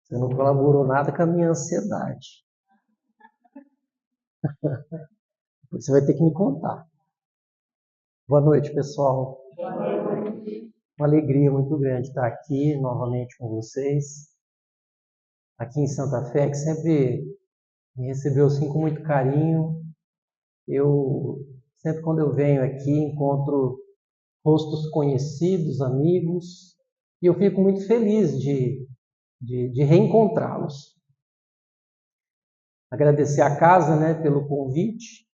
Você não colaborou nada com a minha ansiedade. Você vai ter que me contar. Boa noite, pessoal. Uma alegria muito grande estar aqui novamente com vocês. Aqui em Santa Fé, que sempre me recebeu assim com muito carinho. Sempre quando eu venho aqui, encontro rostos conhecidos, amigos, e eu fico muito feliz de reencontrá-los. Agradecer à casa, pelo convite.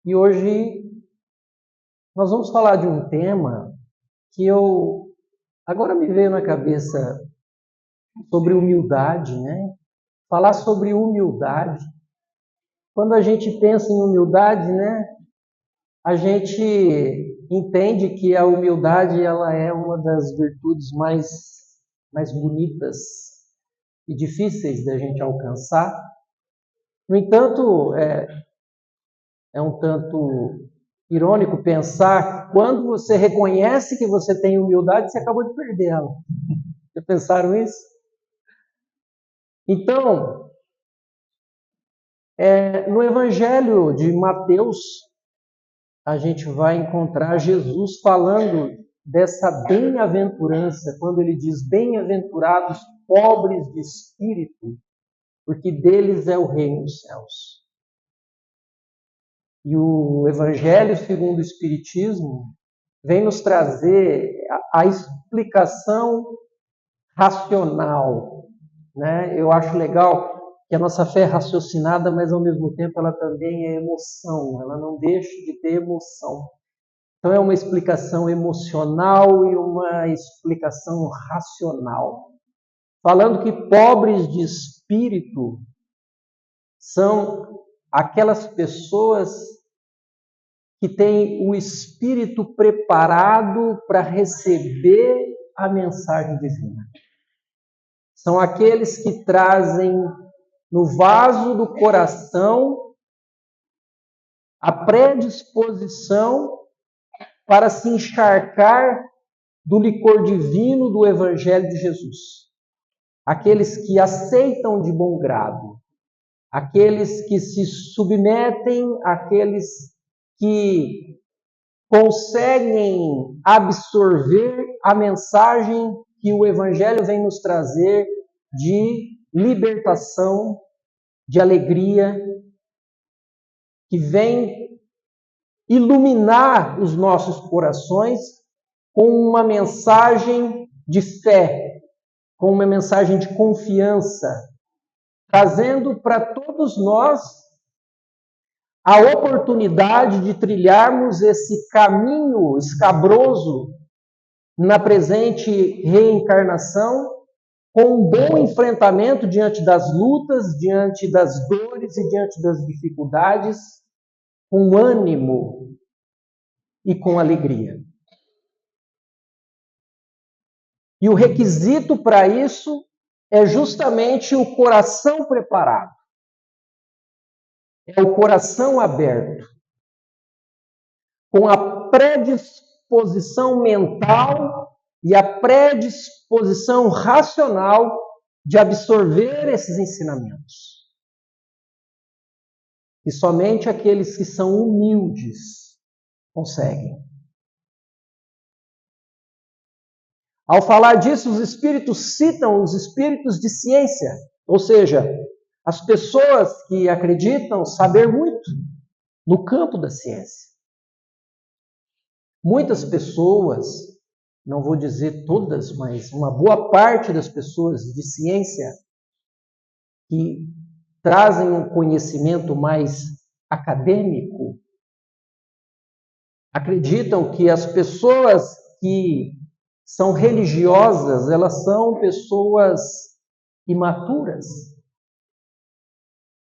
E hoje nós vamos falar de um tema que agora me veio na cabeça sobre humildade, Falar sobre humildade. Quando a gente pensa em humildade, a gente entende que a humildade ela é uma das virtudes mais bonitas e difíceis da gente alcançar. No entanto, é um tanto irônico pensar que quando você reconhece que você tem humildade, você acabou de perder ela. Já pensaram isso? Então, no Evangelho de Mateus, a gente vai encontrar Jesus falando dessa bem-aventurança, quando ele diz: bem-aventurados pobres de espírito, porque deles é o reino dos céus. E o Evangelho segundo o Espiritismo vem nos trazer a explicação racional. Eu acho legal que a nossa fé é raciocinada, mas ao mesmo tempo ela também é emoção, ela não deixa de ter emoção. Então é uma explicação emocional e uma explicação racional. Falando que pobres de espírito são aquelas pessoas que têm o espírito preparado para receber a mensagem divina. São aqueles que trazem no vaso do coração a predisposição para se encharcar do licor divino do Evangelho de Jesus. Aqueles que aceitam de bom grado, aqueles que se submetem, aqueles que conseguem absorver a mensagem que o Evangelho vem nos trazer de libertação, de alegria, que vem iluminar os nossos corações com uma mensagem de fé, com uma mensagem de confiança, trazendo para todos nós a oportunidade de trilharmos esse caminho escabroso na presente reencarnação, com um bom enfrentamento diante das lutas, diante das dores e diante das dificuldades, com ânimo e com alegria. E o requisito para isso é justamente o coração preparado. É o coração aberto, com a predisposição mental e a predisposição racional de absorver esses ensinamentos. E somente aqueles que são humildes conseguem. Ao falar disso, os espíritos citam os espíritos de ciência, ou seja, as pessoas que acreditam saber muito no campo da ciência. Muitas pessoas, não vou dizer todas, mas uma boa parte das pessoas de ciência que trazem um conhecimento mais acadêmico, acreditam que as pessoas que são religiosas, elas são pessoas imaturas.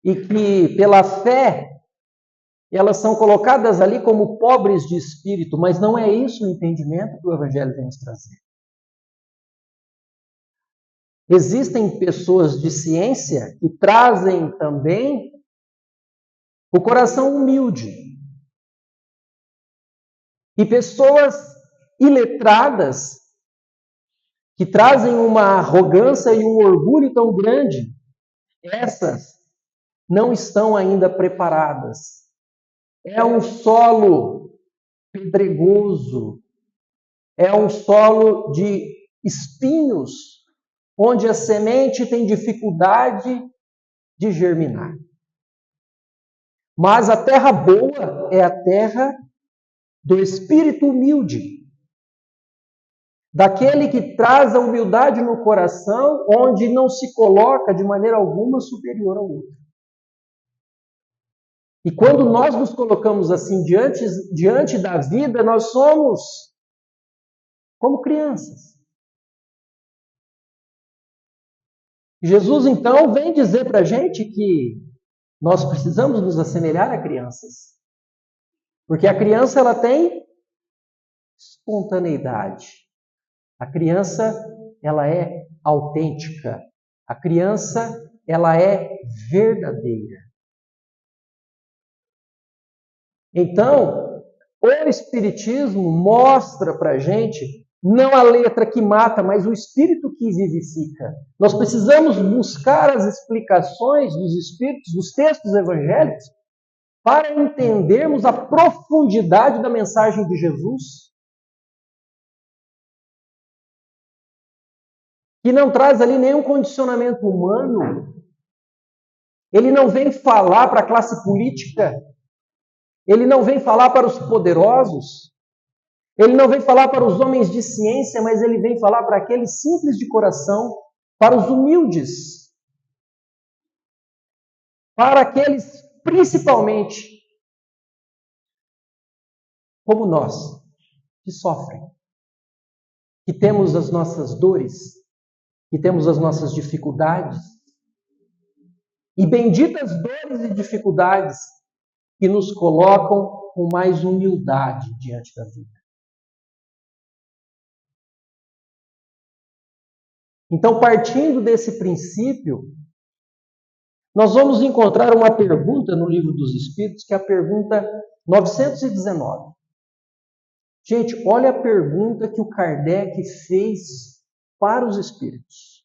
E que, pela fé, elas são colocadas ali como pobres de espírito, mas não é isso o entendimento que o Evangelho vem nos trazer. Existem pessoas de ciência que trazem também o coração humilde. E pessoas iletradas que trazem uma arrogância e um orgulho tão grande, essas não estão ainda preparadas. É um solo pedregoso, é um solo de espinhos, onde a semente tem dificuldade de germinar. Mas a terra boa é a terra do espírito humilde, daquele que traz a humildade no coração, onde não se coloca de maneira alguma superior ao outro. E quando nós nos colocamos assim diante da vida, nós somos como crianças. Jesus, então, vem dizer para a gente que nós precisamos nos assemelhar a crianças. Porque a criança, ela tem espontaneidade. A criança, ela é autêntica. A criança, ela é verdadeira. Então, o Espiritismo mostra para a gente não a letra que mata, mas o Espírito que vivifica. Nós precisamos buscar as explicações dos Espíritos, dos textos evangélicos, para entendermos a profundidade da mensagem de Jesus, que não traz ali nenhum condicionamento humano. Ele não vem falar para a classe política, ele não vem falar para os poderosos, ele não vem falar para os homens de ciência, mas ele vem falar para aqueles simples de coração, para os humildes, para aqueles, principalmente, como nós, que sofrem, que temos as nossas dores, que temos as nossas dificuldades, e benditas dores e dificuldades que nos colocam com mais humildade diante da vida. Então, partindo desse princípio, nós vamos encontrar uma pergunta no Livro dos Espíritos, que é a pergunta 919. Gente, olha a pergunta que o Kardec fez para os Espíritos.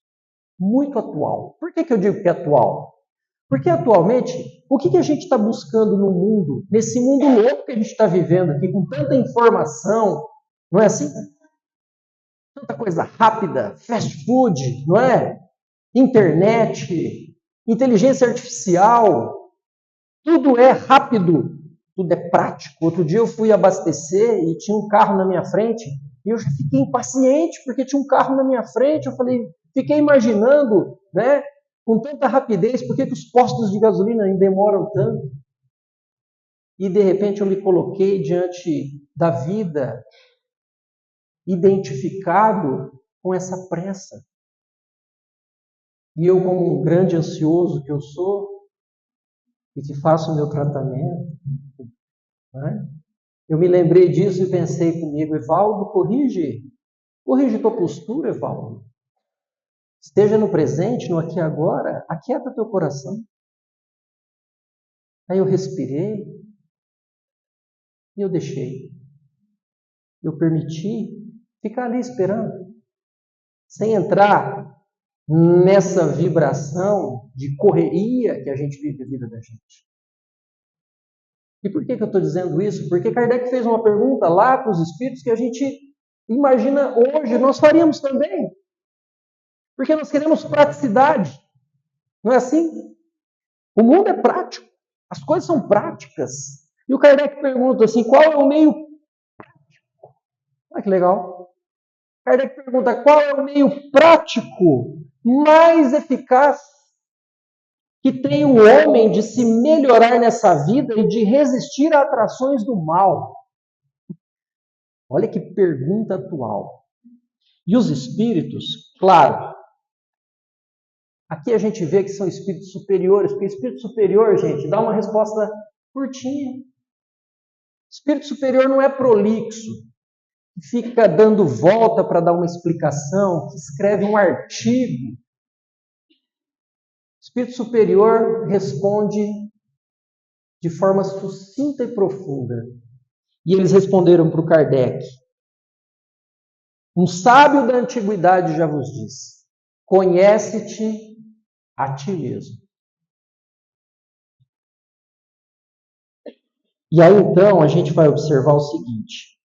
Muito atual. Por que eu digo que é atual? Porque atualmente, o que a gente está buscando no mundo, nesse mundo louco que a gente está vivendo aqui, com tanta informação, não é assim? Tanta coisa rápida, fast food, não é? Internet, inteligência artificial, tudo é rápido, tudo é prático. Outro dia eu fui abastecer e tinha um carro na minha frente e eu já fiquei impaciente porque tinha um carro na minha frente. Eu fiquei imaginando, né, com tanta rapidez, por que os postos de gasolina demoram tanto? E de repente eu me coloquei diante da vida, identificado com essa pressa. E eu, como um grande ansioso que eu sou, e que faço o meu tratamento, né? Eu me lembrei disso e pensei comigo, Evaldo, corrige tua postura, Evaldo. Esteja no presente, no aqui e agora, aquieta teu coração. Aí eu respirei e eu deixei. Eu permiti ficar ali esperando, sem entrar nessa vibração de correria que a gente vive a vida da gente. E por que eu estou dizendo isso? Porque Kardec fez uma pergunta lá para os espíritos que a gente imagina hoje, nós faríamos também. Porque nós queremos praticidade. Não é assim? O mundo é prático. As coisas são práticas. E o Kardec pergunta assim, qual é o meio prático? Olha que legal. Kardec pergunta, qual é o meio prático mais eficaz que tem o homem de se melhorar nessa vida e de resistir a atrações do mal? Olha que pergunta atual. E os espíritos, claro, aqui a gente vê que são espíritos superiores, porque espírito superior, gente, dá uma resposta curtinha. Espírito superior não é prolixo, que fica dando volta para dar uma explicação, que escreve um artigo. Espírito superior responde de forma sucinta e profunda. E eles responderam para o Kardec. Um sábio da antiguidade já vos disse: conhece-te a ti mesmo. E aí então a gente vai observar o seguinte: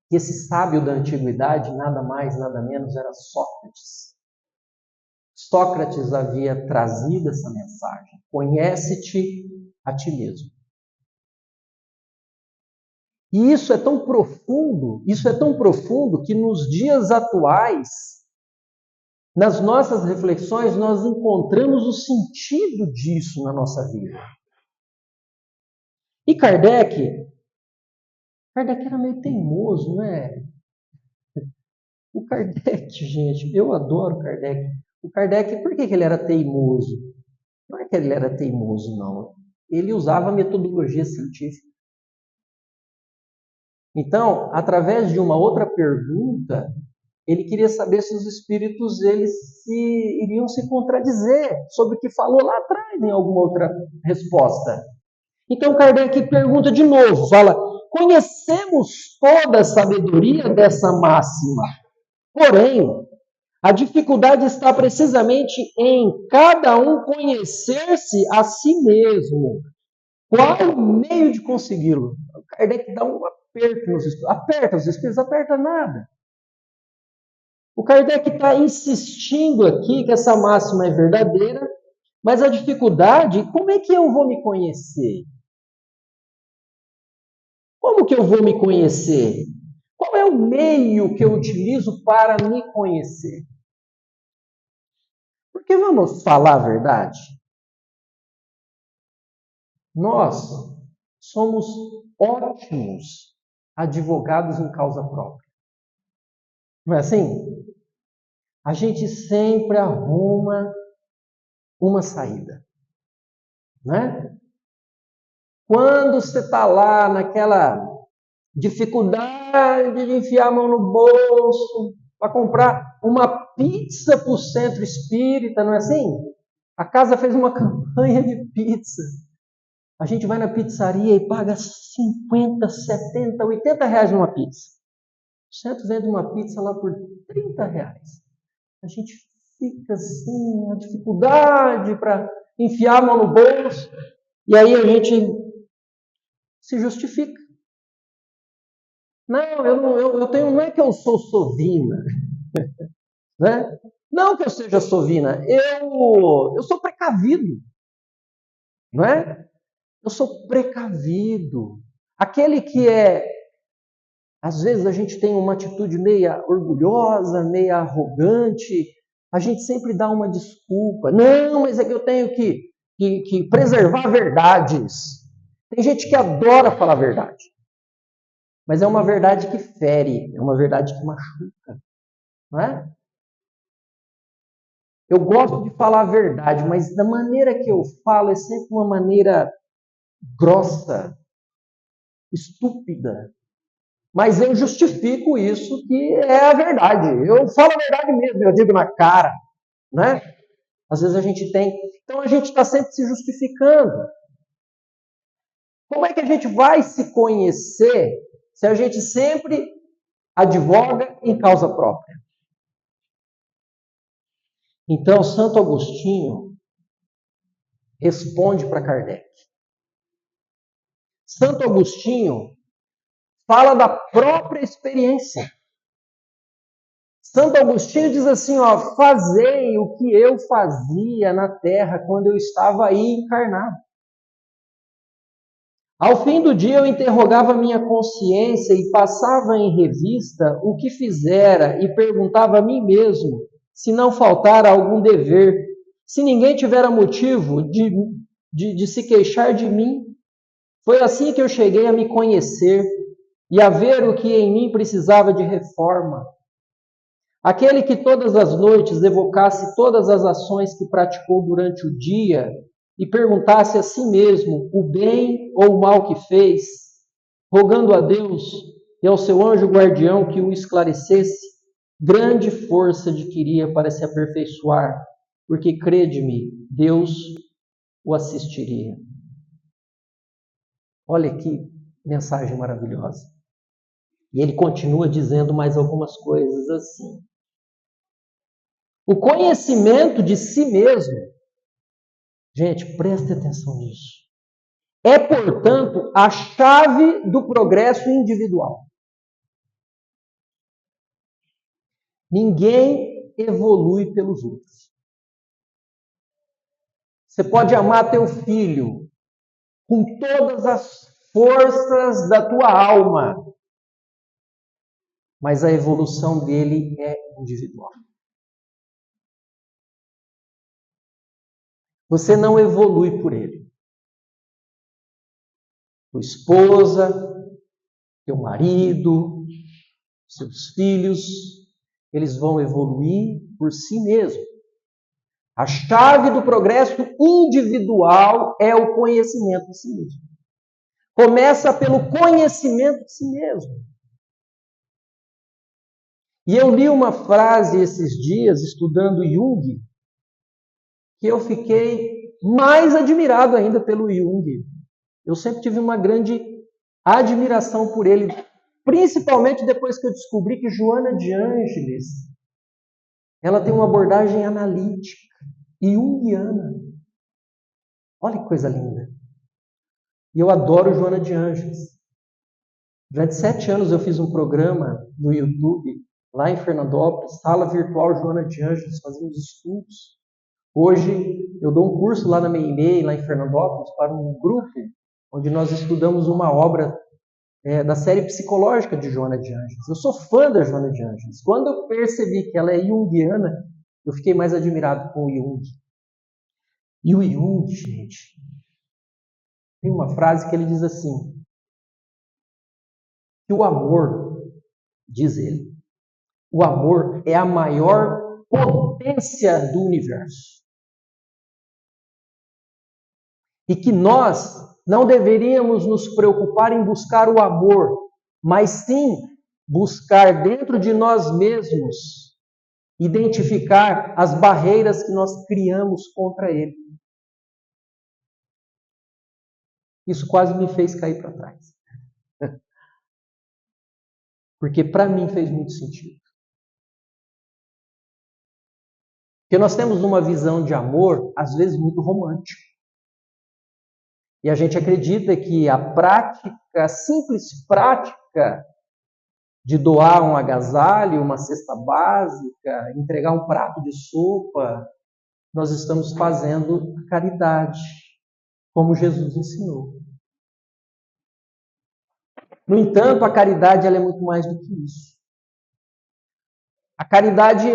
que esse sábio da antiguidade, nada mais, nada menos, era Sócrates. Sócrates havia trazido essa mensagem: conhece-te a ti mesmo. E isso é tão profundo que nos dias atuais, nas nossas reflexões, nós encontramos o sentido disso na nossa vida. E Kardec era meio teimoso, né? O Kardec, gente, eu adoro Kardec. O Kardec, por que ele era teimoso? Não é que ele era teimoso, não. Ele usava metodologia científica. Então, através de uma outra pergunta, ele queria saber se os espíritos iriam se contradizer sobre o que falou lá atrás em alguma outra resposta. Então Kardec pergunta de novo, fala: conhecemos toda a sabedoria dessa máxima, porém, a dificuldade está precisamente em cada um conhecer-se a si mesmo. Qual o meio de consegui-lo? Kardec dá um aperto nos espíritos. Aperta os espíritos, aperta nada. O Kardec está insistindo aqui que essa máxima é verdadeira, mas a dificuldade, como é que eu vou me conhecer? Como que eu vou me conhecer? Qual é o meio que eu utilizo para me conhecer? Porque vamos falar a verdade. Nós somos ótimos advogados em causa própria. Não é assim? A gente sempre arruma uma saída, né? Quando você está lá naquela dificuldade de enfiar a mão no bolso para comprar uma pizza para o centro espírita, não é assim? A casa fez uma campanha de pizza. A gente vai na pizzaria e paga 50, 70, 80 reais numa pizza. O centro vende uma pizza lá por 30 reais. A gente fica assim, uma dificuldade para enfiar a mão no bolso. E aí a gente se justifica. Não, eu tenho, não é que eu sou sovina, né? Não que eu seja sovina, eu sou precavido, não é? Eu sou precavido. Aquele que às vezes a gente tem uma atitude meia orgulhosa, meia arrogante, a gente sempre dá uma desculpa. Não, mas é que eu tenho que preservar verdades. Tem gente que adora falar a verdade, mas é uma verdade que fere, é uma verdade que machuca, não é? Eu gosto de falar a verdade, mas da maneira que eu falo é sempre uma maneira grossa, estúpida. Mas eu justifico isso que é a verdade. Eu falo a verdade mesmo, eu digo na cara, né? Às vezes a gente tem. Então a gente está sempre se justificando. Como é que a gente vai se conhecer se a gente sempre advoga em causa própria? Então Santo Agostinho responde para Kardec. Santo Agostinho fala da própria experiência. Santo Agostinho diz assim, ó, fazei o que eu fazia na terra quando eu estava aí encarnado. Ao fim do dia eu interrogava minha consciência e passava em revista o que fizera e perguntava a mim mesmo se não faltara algum dever, se ninguém tivera motivo de se queixar de mim. Foi assim que eu cheguei a me conhecer e a ver o que em mim precisava de reforma. Aquele que todas as noites evocasse todas as ações que praticou durante o dia e perguntasse a si mesmo o bem ou o mal que fez, rogando a Deus e ao seu anjo guardião que o esclarecesse, grande força adquiria para se aperfeiçoar, porque, crede-me, Deus o assistiria. Olha que mensagem maravilhosa. E ele continua dizendo mais algumas coisas assim. O conhecimento de si mesmo, gente, preste atenção nisso, é, portanto, a chave do progresso individual. Ninguém evolui pelos outros. Você pode amar teu filho com todas as forças da tua alma, mas a evolução dele é individual. Você não evolui por ele. Tua esposa, teu marido, seus filhos, eles vão evoluir por si mesmos. A chave do progresso individual é o conhecimento de si mesmo. Começa pelo conhecimento de si mesmo. E eu li uma frase esses dias, estudando Jung, que eu fiquei mais admirado ainda pelo Jung. Eu sempre tive uma grande admiração por ele, principalmente depois que eu descobri que Joana de Ângeles, ela tem uma abordagem analítica e junguiana. Olha que coisa linda. E eu adoro Joana de Ângeles. Durante 7 anos eu fiz um programa no YouTube, lá em Fernandópolis, Sala Virtual Joana de Ângeles, fazíamos estudos. Hoje eu dou um curso lá na MEI, lá em Fernandópolis, para um grupo onde nós estudamos uma obra da série psicológica de Joana de Ângeles. Eu sou fã da Joana de Ângeles. Quando eu percebi que ela é junguiana, eu fiquei mais admirado com o Jung. E o Jung, gente, tem uma frase que ele diz assim, que o amor, diz ele, o amor é a maior potência do universo. E que nós não deveríamos nos preocupar em buscar o amor, mas sim buscar dentro de nós mesmos, identificar as barreiras que nós criamos contra ele. Isso quase me fez cair para trás. Porque para mim fez muito sentido. Porque nós temos uma visão de amor, às vezes, muito romântica. E a gente acredita que a prática, a simples prática de doar um agasalho, uma cesta básica, entregar um prato de sopa, nós estamos fazendo caridade, como Jesus ensinou. No entanto, a caridade ela é muito mais do que isso. A caridade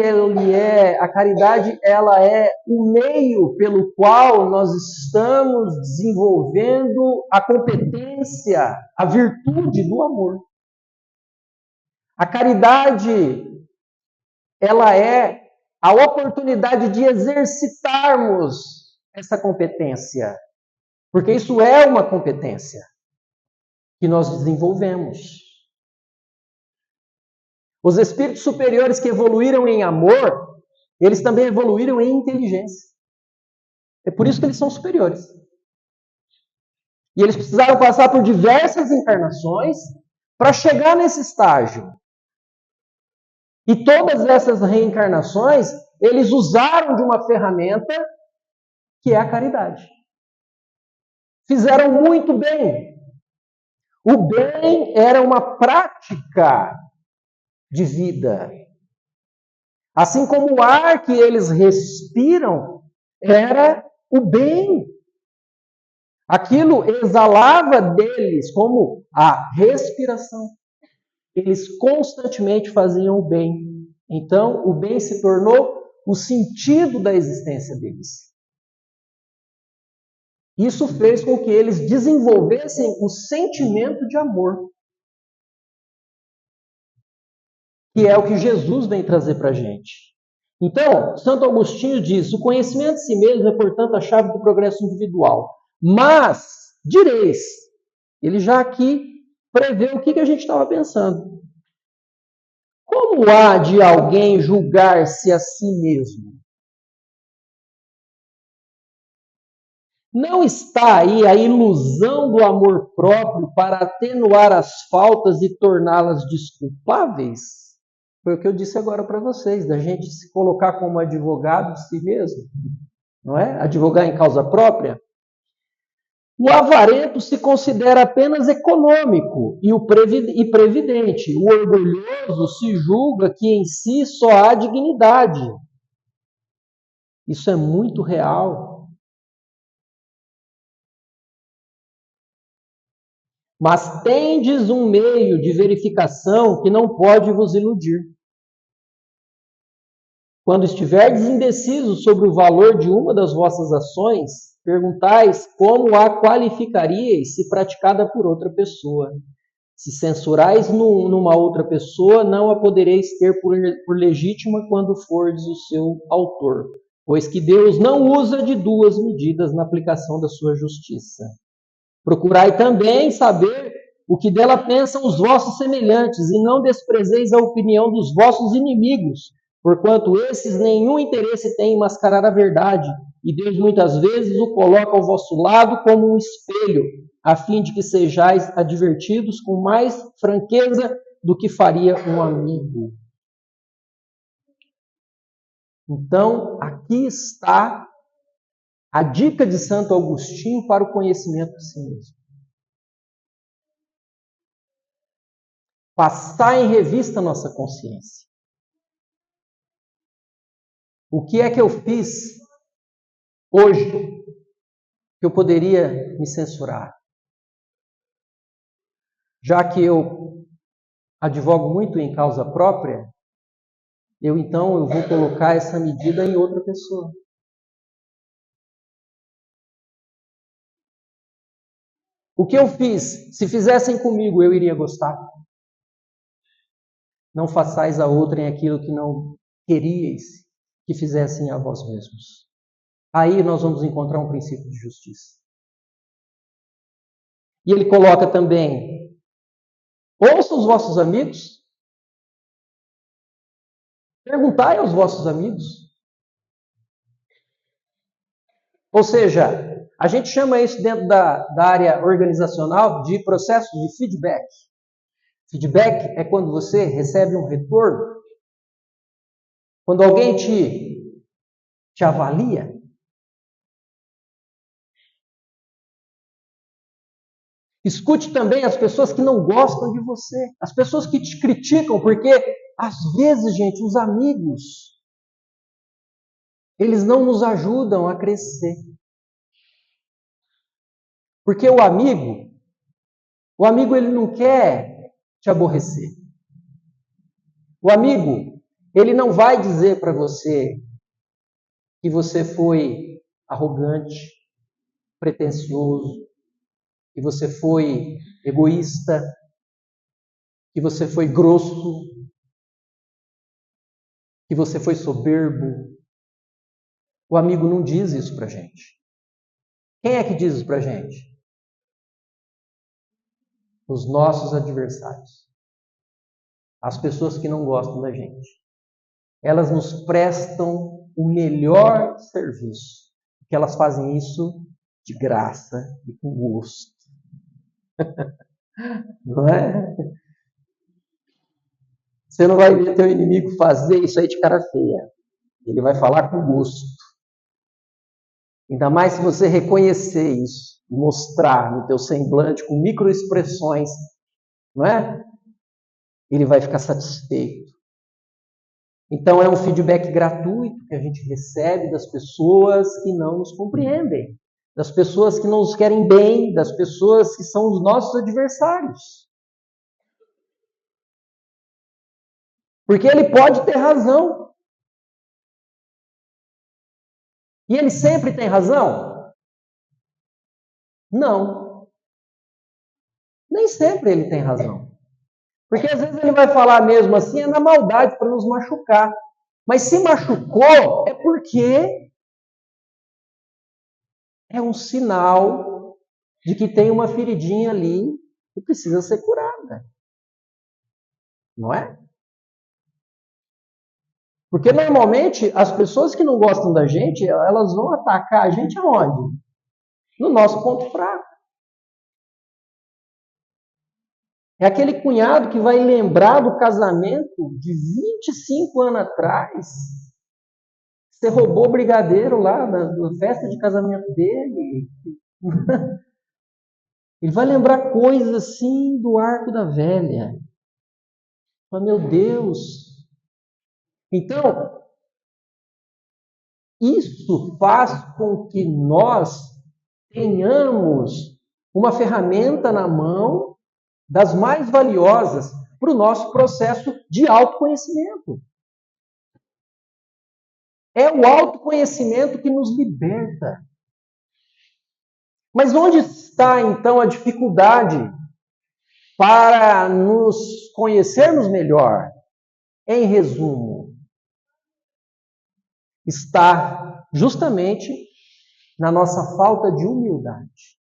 ela é o meio pelo qual nós estamos desenvolvendo a competência, a virtude do amor. A caridade ela é a oportunidade de exercitarmos essa competência, porque isso é uma competência que nós desenvolvemos. Os espíritos superiores que evoluíram em amor, eles também evoluíram em inteligência. É por isso que eles são superiores. E eles precisaram passar por diversas encarnações para chegar nesse estágio. E todas essas reencarnações, eles usaram de uma ferramenta que é a caridade. Fizeram muito bem. O bem era uma prática de vida. Assim como o ar que eles respiram era o bem. Aquilo exalava deles como a respiração. Eles constantemente faziam o bem. Então, o bem se tornou o sentido da existência deles. Isso fez com que eles desenvolvessem o sentimento de amor, que é o que Jesus vem trazer para a gente. Então, Santo Agostinho diz, o conhecimento de si mesmo é, portanto, a chave do progresso individual. Mas, direis, ele já aqui prevê o que a gente estava pensando. Como há de alguém julgar-se a si mesmo? Não está aí a ilusão do amor próprio para atenuar as faltas e torná-las desculpáveis? Foi o que eu disse agora para vocês, da gente se colocar como advogado de si mesmo, não é? Advogar em causa própria. O avarento se considera apenas econômico e previdente. O orgulhoso se julga que em si só há dignidade. Isso é muito real. Mas tendes um meio de verificação que não pode vos iludir. Quando estiverdes indecisos sobre o valor de uma das vossas ações, perguntais como a qualificaríeis se praticada por outra pessoa. Se censurais numa outra pessoa, não a podereis ter por legítima quando fordes o seu autor, pois que Deus não usa de duas medidas na aplicação da sua justiça. Procurai também saber o que dela pensam os vossos semelhantes, e não desprezeis a opinião dos vossos inimigos, porquanto esses nenhum interesse têm em mascarar a verdade, e Deus muitas vezes o coloca ao vosso lado como um espelho, a fim de que sejais advertidos com mais franqueza do que faria um amigo. Então, aqui está a dica de Santo Agostinho para o conhecimento de si mesmo. Passar em revista a nossa consciência. O que é que eu fiz hoje que eu poderia me censurar? Já que eu advogo muito em causa própria, eu vou colocar essa medida em outra pessoa. O que eu fiz, se fizessem comigo, eu iria gostar. Não façais a outrem aquilo que não queríeis que fizessem a vós mesmos. Aí nós vamos encontrar um princípio de justiça. E ele coloca também: ouçam os vossos amigos, perguntai aos vossos amigos. Ou seja, a gente chama isso dentro da área organizacional de processo de feedback. Feedback é quando você recebe um retorno. Quando alguém te avalia. Escute também as pessoas que não gostam de você. As pessoas que te criticam, porque às vezes, gente, os amigos, eles não nos ajudam a crescer. Porque o amigo ele não quer te aborrecer. O amigo, ele não vai dizer para você que você foi arrogante, pretensioso, que você foi egoísta, que você foi grosso, que você foi soberbo. O amigo não diz isso pra gente. Quem é que diz isso pra gente? Os nossos adversários. As pessoas que não gostam da gente. Elas nos prestam o melhor serviço. Porque elas fazem isso de graça e com gosto. Não é? Você não vai ver teu inimigo fazer isso aí de cara feia. Ele vai falar com gosto. Ainda mais se você reconhecer isso, mostrar no teu semblante com microexpressões, não é? Ele vai ficar satisfeito. Então é um feedback gratuito que a gente recebe das pessoas que não nos compreendem, das pessoas que não nos querem bem, das pessoas que são os nossos adversários. Porque ele pode ter razão. E ele sempre tem razão? Não. Nem sempre ele tem razão. Porque às vezes ele vai falar mesmo assim, é na maldade, para nos machucar. Mas se machucou, é porque é um sinal de que tem uma feridinha ali que precisa ser curada. Não é? Porque normalmente as pessoas que não gostam da gente, elas vão atacar a gente aonde? no nosso ponto fraco. É aquele cunhado que vai lembrar do casamento de 25 anos atrás. Você roubou o brigadeiro lá da festa de casamento dele. Ele vai lembrar coisas assim do arco da velha. Mas, meu Deus! Então, isso faz com que nós tenhamos uma ferramenta na mão das mais valiosas para o nosso processo de autoconhecimento. É o autoconhecimento que nos liberta. Mas onde está então a dificuldade para nos conhecermos melhor? Em resumo, está justamente na nossa falta de humildade.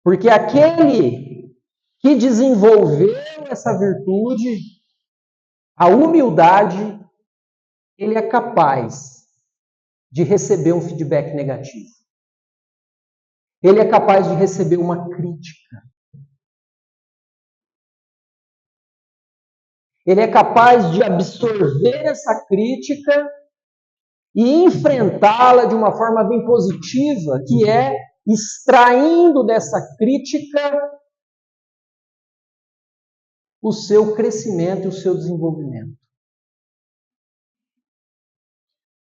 Porque aquele que desenvolveu essa virtude, a humildade, ele é capaz de receber um feedback negativo. Ele é capaz de receber uma crítica. Ele é capaz de absorver essa crítica e enfrentá-la de uma forma bem positiva, que é extraindo dessa crítica o seu crescimento e o seu desenvolvimento.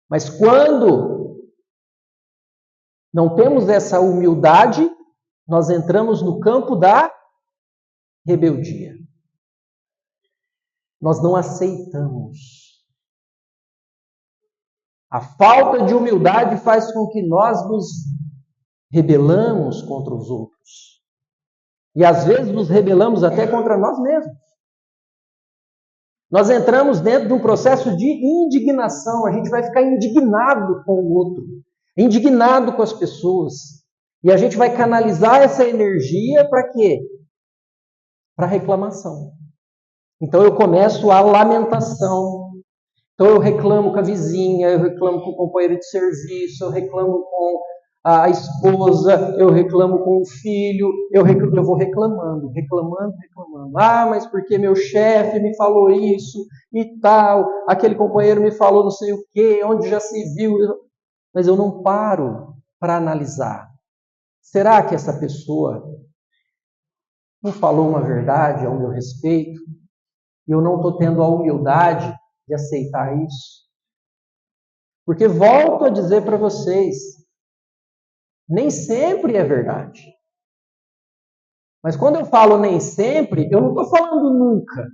Mas quando não temos essa humildade, nós entramos no campo da rebeldia. Nós não aceitamos. A falta de humildade faz com que nós nos rebelamos contra os outros. E às vezes nos rebelamos até contra nós mesmos. Nós entramos dentro de um processo de indignação. A gente vai ficar indignado com o outro, indignado com as pessoas. E a gente vai canalizar essa energia para quê? Para reclamação. Então eu começo a lamentação. Então eu reclamo com a vizinha, eu reclamo com o companheiro de serviço, eu reclamo com a esposa, eu reclamo com o filho, eu vou reclamando. Ah, mas porque meu chefe me falou isso e tal, aquele companheiro me falou não sei o quê, onde já se viu. Mas eu não paro para analisar. Será que essa pessoa não falou uma verdade ao meu respeito? E eu não estou tendo a humildade de aceitar isso? Porque volto a dizer para vocês, nem sempre é verdade. Mas quando eu falo nem sempre, eu não estou falando nunca.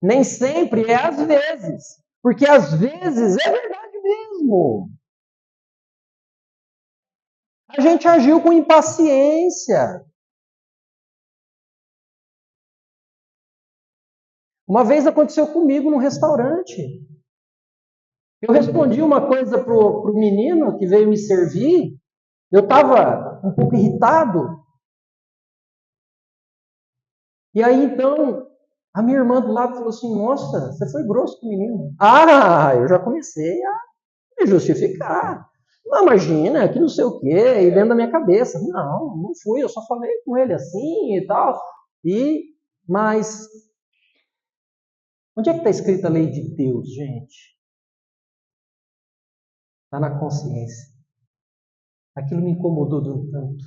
Nem sempre é às vezes. Porque às vezes é verdade mesmo. A gente agiu com impaciência. Uma vez aconteceu comigo num restaurante. Eu respondi uma coisa pro menino que veio me servir. Eu estava um pouco irritado. E aí, então, a minha irmã do lado falou assim, nossa, você foi grosso com o menino. Ah, eu já comecei a me justificar. Não, imagina, que não sei o quê, e dentro da minha cabeça. Não fui, eu só falei com ele assim e tal. Mas, onde é que está escrita a lei de Deus, gente? Está na consciência. Aquilo me incomodou de um tanto.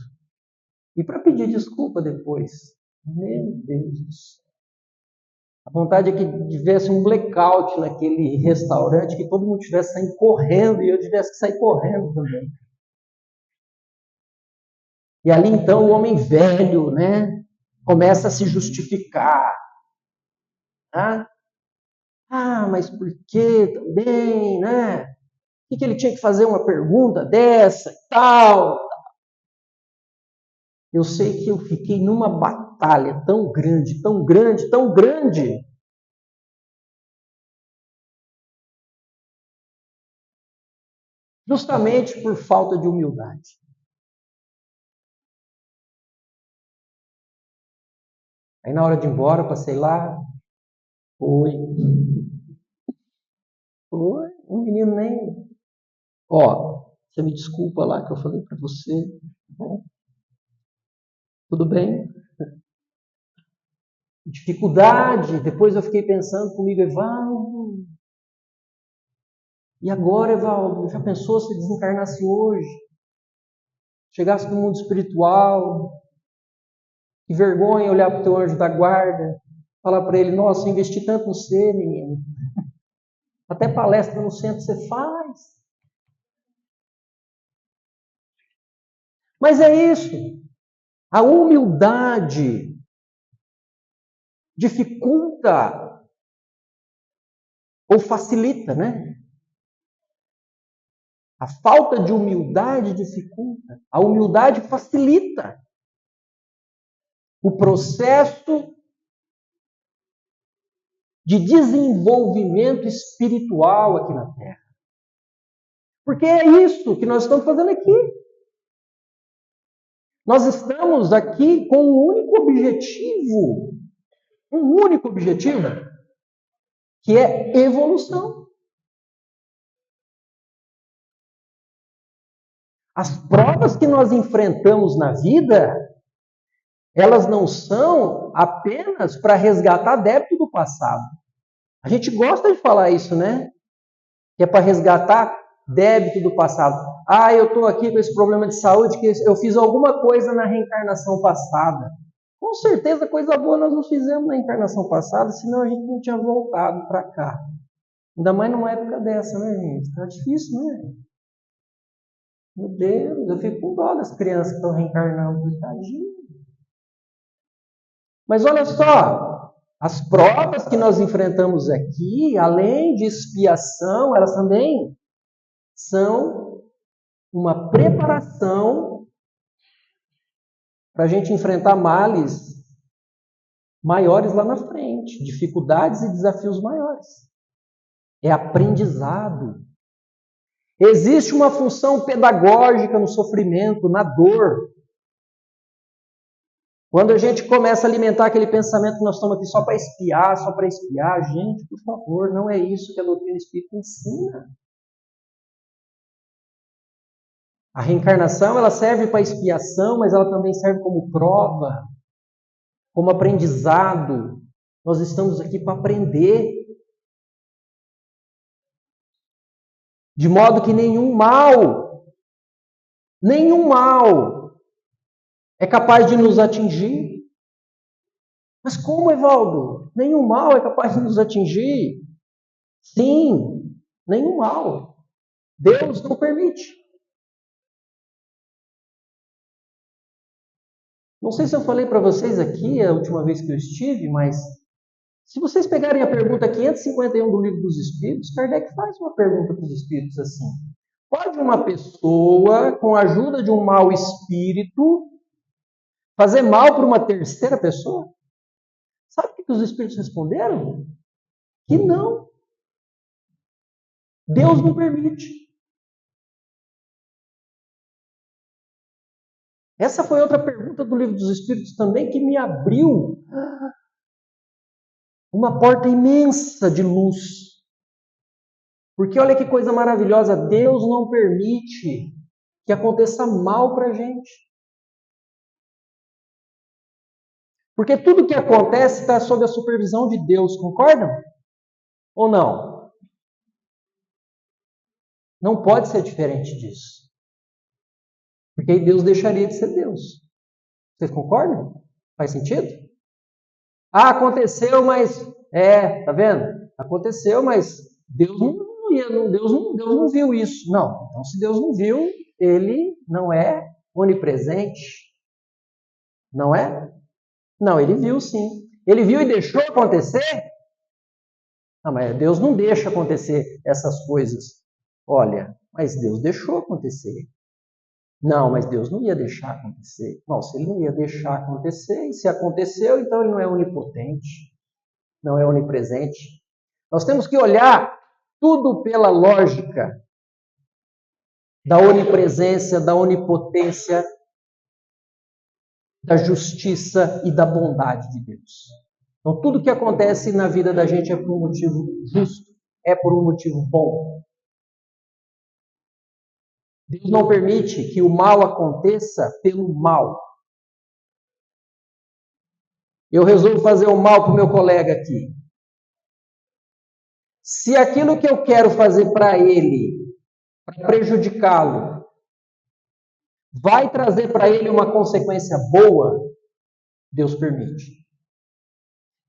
E para pedir desculpa depois, meu Deus do céu. A vontade é que tivesse um blackout naquele restaurante, que todo mundo tivesse saindo correndo e eu tivesse que sair correndo também. E ali então o homem velho, né, começa a se justificar. Mas por que também, né? Por que ele tinha que fazer uma pergunta dessa e tal? Eu sei que eu fiquei numa batalha tão grande, tão grande, tão grande. Justamente por falta de humildade. Aí na hora de ir embora, passei lá. Oi. Um menino nem... Ó, você me desculpa lá que eu falei para você. Bom, tudo bem? Dificuldade. Depois eu fiquei pensando comigo, Evaldo. E agora, Evaldo? Já pensou se desencarnasse hoje? Chegasse no mundo espiritual? Que vergonha olhar para o teu anjo da guarda. Falar para ele, nossa, eu investi tanto no você, menino. Até palestra no centro você faz. Mas é isso. A humildade dificulta ou facilita, né? A falta de humildade dificulta. A humildade facilita o processo de desenvolvimento espiritual aqui na Terra. Porque é isso que nós estamos fazendo aqui. Nós estamos aqui com um único objetivo, que é evolução. As provas que nós enfrentamos na vida, elas não são apenas para resgatar débito do passado. A gente gosta de falar isso, né? Que é para resgatar débito do passado. Ah, eu estou aqui com esse problema de saúde, que eu fiz alguma coisa na reencarnação passada. Com certeza, coisa boa nós não fizemos na encarnação passada, senão a gente não tinha voltado para cá. Ainda mais numa época dessa, né, gente? Está difícil, né? Meu Deus, eu fico com dó das crianças que estão reencarnando, tadinho. Mas olha só, as provas que nós enfrentamos aqui, além de expiação, elas também são uma preparação para a gente enfrentar males maiores lá na frente, dificuldades e desafios maiores. É aprendizado. Existe uma função pedagógica no sofrimento, na dor. Quando a gente começa a alimentar aquele pensamento que nós estamos aqui só para espiar, gente, por favor, não é isso que a doutrina espírita ensina. A reencarnação, ela serve para expiação, mas ela também serve como prova, como aprendizado. Nós estamos aqui para aprender. De modo que nenhum mal é capaz de nos atingir. Mas como, Evaldo? Nenhum mal é capaz de nos atingir? Sim, nenhum mal. Deus não permite. Não sei se eu falei para vocês aqui a última vez que eu estive, mas se vocês pegarem a pergunta 551 do Livro dos Espíritos, Kardec faz uma pergunta para os Espíritos assim: pode uma pessoa, com a ajuda de um mau espírito, fazer mal para uma terceira pessoa? Sabe o que os Espíritos responderam? Que não. Deus não permite. Essa foi outra pergunta do Livro dos Espíritos também que me abriu uma porta imensa de luz. Porque olha que coisa maravilhosa, Deus não permite que aconteça mal para a gente. Porque tudo que acontece está sob a supervisão de Deus, concordam? Ou não? Não pode ser diferente disso. Porque aí Deus deixaria de ser Deus. Vocês concordam? Faz sentido? Ah, aconteceu, mas... tá vendo? Aconteceu, mas Deus não viu isso. Não, então se Deus não viu, Ele não é onipresente. Não é? Não, Ele viu sim. Ele viu e deixou acontecer? Não, mas Deus não deixa acontecer essas coisas. Olha, mas Deus deixou acontecer. Não, mas Deus não ia deixar acontecer. Não, se Ele não ia deixar acontecer, e se aconteceu, então Ele não é onipotente, não é onipresente. Nós temos que olhar tudo pela lógica da onipresença, da onipotência, da justiça e da bondade de Deus. Então, tudo que acontece na vida da gente é por um motivo justo, é por um motivo bom. Deus não permite que o mal aconteça pelo mal. Eu resolvo fazer o mal para o meu colega aqui. Se aquilo que eu quero fazer para ele, para prejudicá-lo, vai trazer para ele uma consequência boa, Deus permite.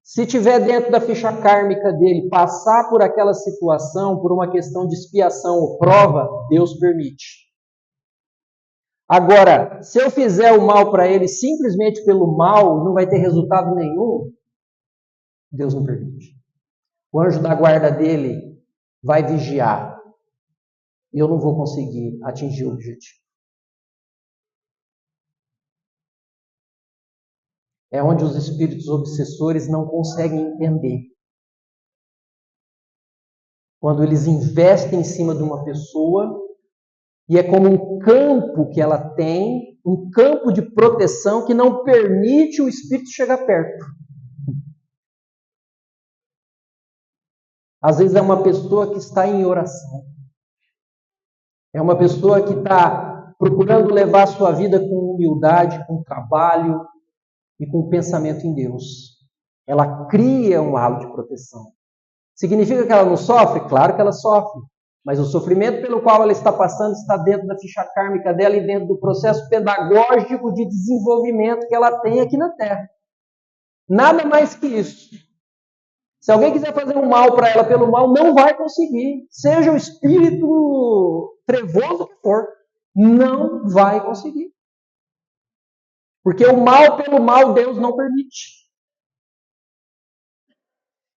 Se tiver dentro da ficha kármica dele passar por aquela situação, por uma questão de expiação ou prova, Deus permite. Agora, se eu fizer o mal para ele simplesmente pelo mal, não vai ter resultado nenhum, Deus não permite. O anjo da guarda dele vai vigiar e eu não vou conseguir atingir o objetivo. É onde os espíritos obsessores não conseguem entender. Quando eles investem em cima de uma pessoa, e é como um campo que ela tem, um campo de proteção que não permite o espírito chegar perto. Às vezes é uma pessoa que está em oração. É uma pessoa que está procurando levar a sua vida com humildade, com trabalho e com pensamento em Deus. Ela cria um halo de proteção. Significa que ela não sofre? Claro que ela sofre. Mas o sofrimento pelo qual ela está passando está dentro da ficha kármica dela e dentro do processo pedagógico de desenvolvimento que ela tem aqui na Terra. Nada mais que isso. Se alguém quiser fazer um mal para ela pelo mal, não vai conseguir. Seja o espírito trevoso que for, não vai conseguir. Porque o mal pelo mal Deus não permite.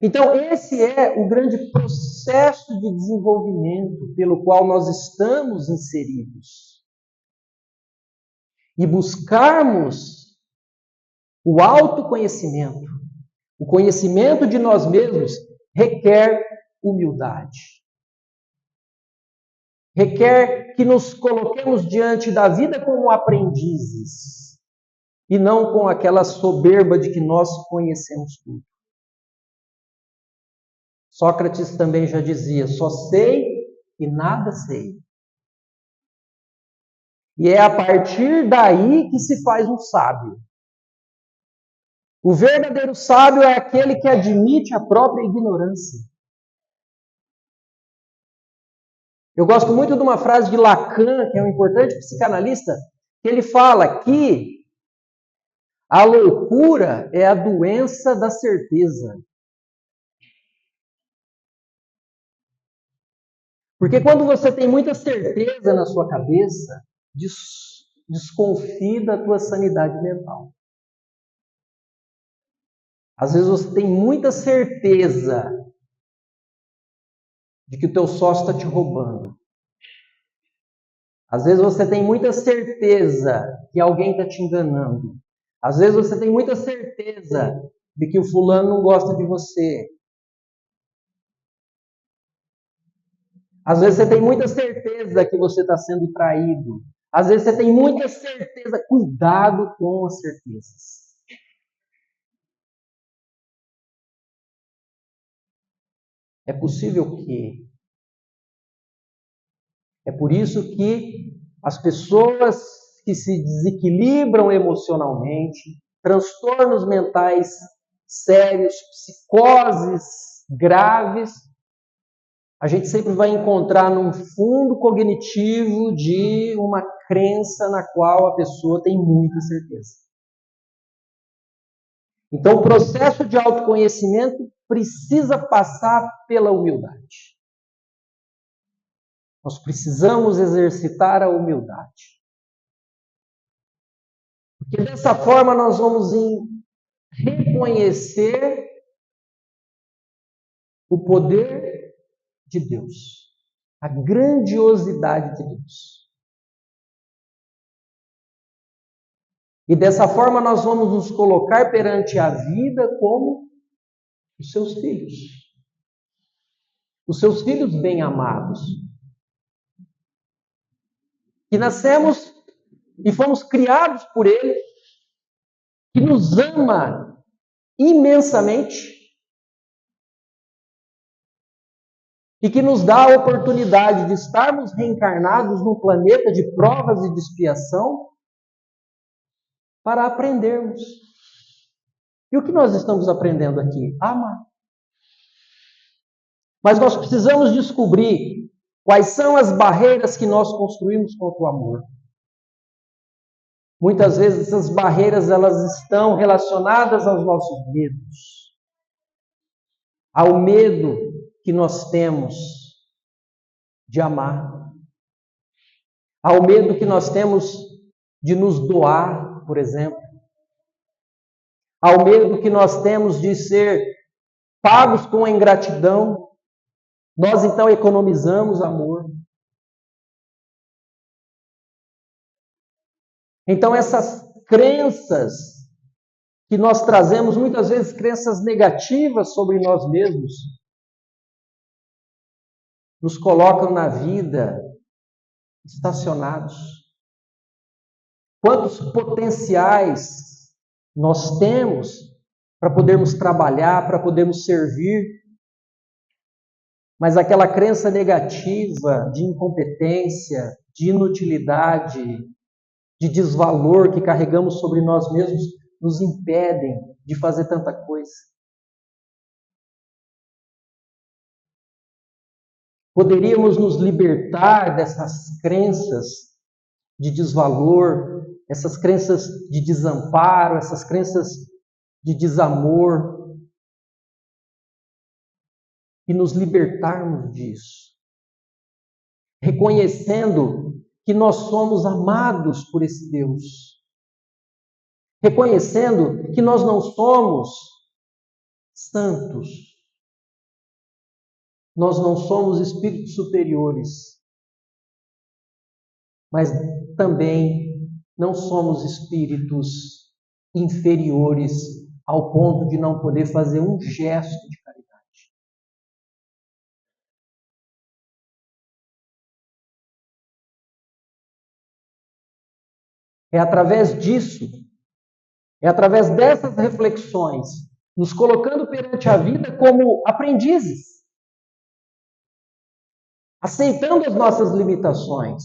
Então, esse é o grande processo de desenvolvimento pelo qual nós estamos inseridos. E buscarmos o autoconhecimento, o conhecimento de nós mesmos, requer humildade. Requer que nos coloquemos diante da vida como aprendizes e não com aquela soberba de que nós conhecemos tudo. Sócrates também já dizia, só sei e nada sei. E é a partir daí que se faz um sábio. O verdadeiro sábio é aquele que admite a própria ignorância. Eu gosto muito de uma frase de Lacan, que é um importante psicanalista, que ele fala que a loucura é a doença da certeza. Porque quando você tem muita certeza na sua cabeça, desconfie da tua sanidade mental. Às vezes você tem muita certeza de que o teu sócio está te roubando. Às vezes você tem muita certeza que alguém está te enganando. Às vezes você tem muita certeza de que o fulano não gosta de você. Às vezes você tem muita certeza que você está sendo traído. Às vezes você tem muita certeza. Cuidado com as certezas. É possível que. É por isso que as pessoas que se desequilibram emocionalmente, transtornos mentais sérios, psicoses graves, a gente sempre vai encontrar num fundo cognitivo de uma crença na qual a pessoa tem muita certeza. Então, o processo de autoconhecimento precisa passar pela humildade. Nós precisamos exercitar a humildade. Porque dessa forma nós vamos reconhecer o poder de Deus, a grandiosidade de Deus. E dessa forma nós vamos nos colocar perante a vida como os seus filhos. Os seus filhos bem-amados. Que nascemos e fomos criados por Ele, que nos ama imensamente. e que nos dá a oportunidade de estarmos reencarnados num planeta de provas e de expiação para aprendermos. E o que nós estamos aprendendo aqui? Amar. Mas nós precisamos descobrir quais são as barreiras que nós construímos contra o amor. Muitas vezes essas barreiras elas estão relacionadas aos nossos medos. Ao medo que nós temos de amar. Ao medo que nós temos de nos doar, por exemplo. Ao medo que nós temos de ser pagos com a ingratidão. Nós então economizamos amor. Então essas crenças que nós trazemos, muitas vezes crenças negativas sobre nós mesmos, nos colocam na vida estacionados. Quantos potenciais nós temos para podermos trabalhar, para podermos servir, mas aquela crença negativa de incompetência, de inutilidade, de desvalor que carregamos sobre nós mesmos nos impedem de fazer tanta coisa. Poderíamos nos libertar dessas crenças de desvalor, essas crenças de desamparo, essas crenças de desamor, e nos libertarmos disso, reconhecendo que nós somos amados por esse Deus, reconhecendo que nós não somos santos, nós não somos espíritos superiores, mas também não somos espíritos inferiores ao ponto de não poder fazer um gesto de caridade. É através disso, é através dessas reflexões, nos colocando perante a vida como aprendizes, aceitando as nossas limitações,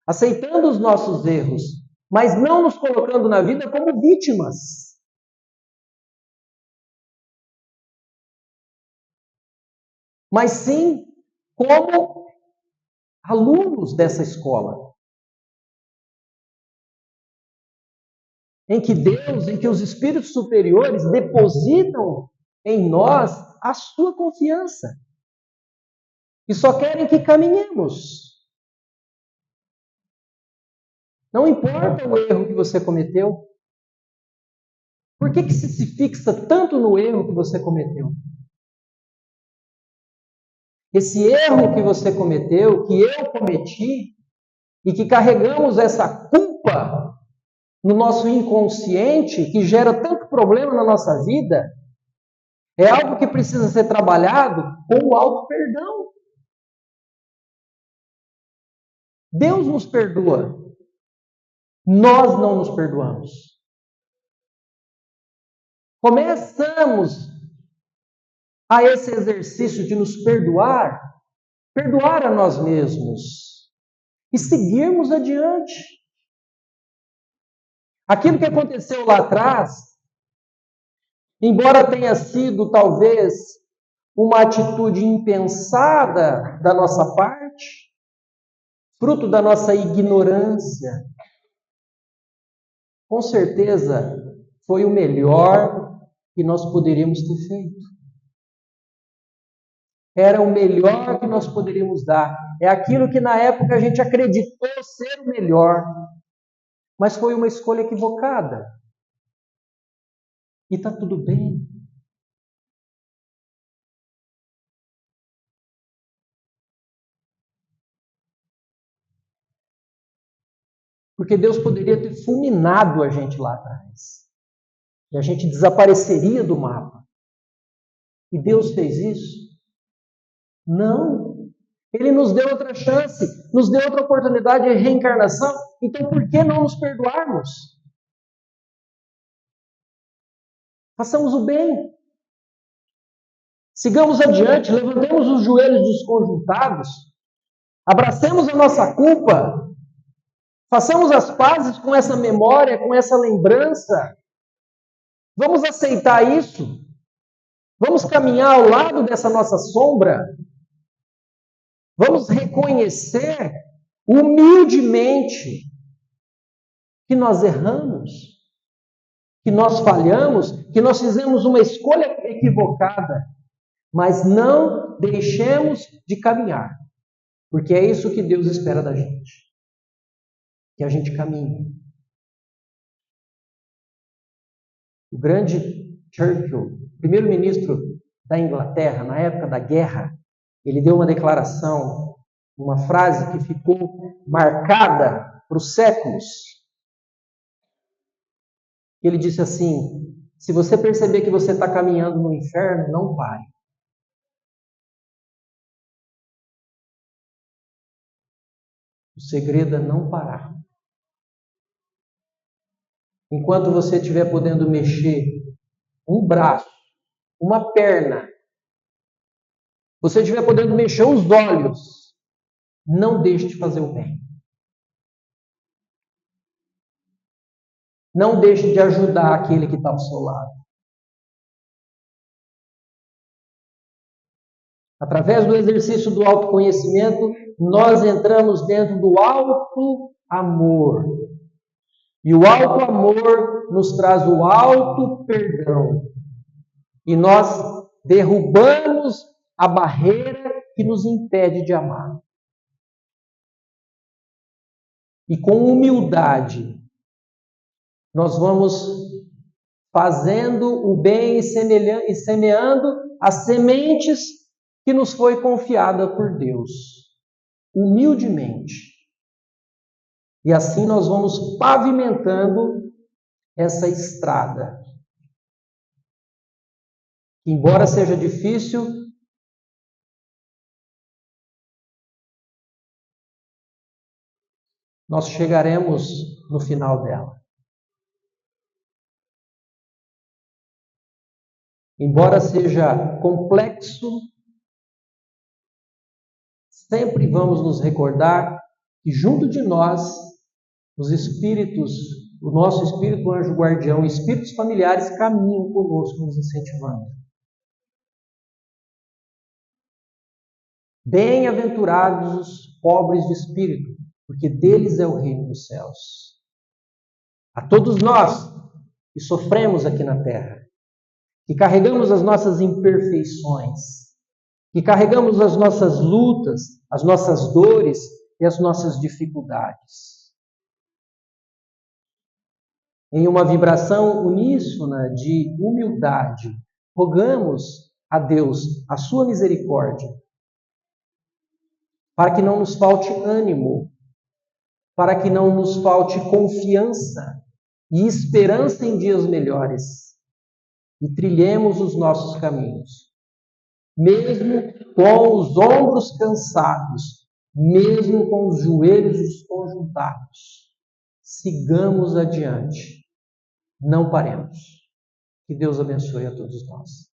aceitando os nossos erros, mas não nos colocando na vida como vítimas. Mas sim como alunos dessa escola. Em que Deus, em que os espíritos superiores depositam em nós a sua confiança. E só querem que caminhemos. Não importa o erro que você cometeu. Por que se fixa tanto no erro que você cometeu? Esse erro que você cometeu, que eu cometi, e que carregamos essa culpa no nosso inconsciente, que gera tanto problema na nossa vida, é algo que precisa ser trabalhado com o auto-perdão. Deus nos perdoa. Nós não nos perdoamos. Começamos a esse exercício de nos perdoar a nós mesmos e seguirmos adiante. Aquilo que aconteceu lá atrás, embora tenha sido talvez uma atitude impensada da nossa parte, fruto da nossa ignorância, com certeza foi o melhor que nós poderíamos ter feito. Era o melhor que nós poderíamos dar. É aquilo que na época a gente acreditou ser o melhor, mas foi uma escolha equivocada. E está tudo bem. Porque Deus poderia ter fulminado a gente lá atrás. E a gente desapareceria do mapa. E Deus fez isso? Não. Ele nos deu outra chance, nos deu outra oportunidade de reencarnação. Então por que não nos perdoarmos? Façamos o bem. Sigamos adiante, levantemos os joelhos desconjuntados, abracemos a nossa culpa, façamos as pazes com essa memória, com essa lembrança. Vamos aceitar isso? Vamos caminhar ao lado dessa nossa sombra? Vamos reconhecer humildemente que nós erramos, que nós falhamos, que nós fizemos uma escolha equivocada, mas não deixemos de caminhar, porque é isso que Deus espera da gente, que a gente caminhe. O grande Churchill, primeiro-ministro da Inglaterra, na época da guerra, ele deu uma declaração, uma frase que ficou marcada para os séculos. Ele disse assim: se você perceber que você está caminhando no inferno, não pare. O segredo é não parar. Enquanto você estiver podendo mexer um braço, uma perna, você estiver podendo mexer os olhos, não deixe de fazer o bem. Não deixe de ajudar aquele que está ao seu lado. Através do exercício do autoconhecimento, nós entramos dentro do alto amor. E o alto amor nos traz o alto perdão. E nós derrubamos a barreira que nos impede de amar. E com humildade, nós vamos fazendo o bem e semeando as sementes que nos foi confiada por Deus, humildemente. E assim nós vamos pavimentando essa estrada. Embora seja difícil, nós chegaremos no final dela. Embora seja complexo, sempre vamos nos recordar que junto de nós, os espíritos, o nosso espírito anjo guardião, espíritos familiares caminham conosco, nos incentivando. Bem-aventurados os pobres de espírito, porque deles é o reino dos céus. A todos nós que sofremos aqui na terra, que carregamos as nossas imperfeições, que carregamos as nossas lutas, as nossas dores e as nossas dificuldades. Em uma vibração uníssona de humildade, rogamos a Deus a sua misericórdia, para que não nos falte ânimo, para que não nos falte confiança e esperança em dias melhores, e trilhemos os nossos caminhos, mesmo com os ombros cansados, mesmo com os joelhos desconjuntados. Sigamos adiante, não paremos. Que Deus abençoe a todos nós.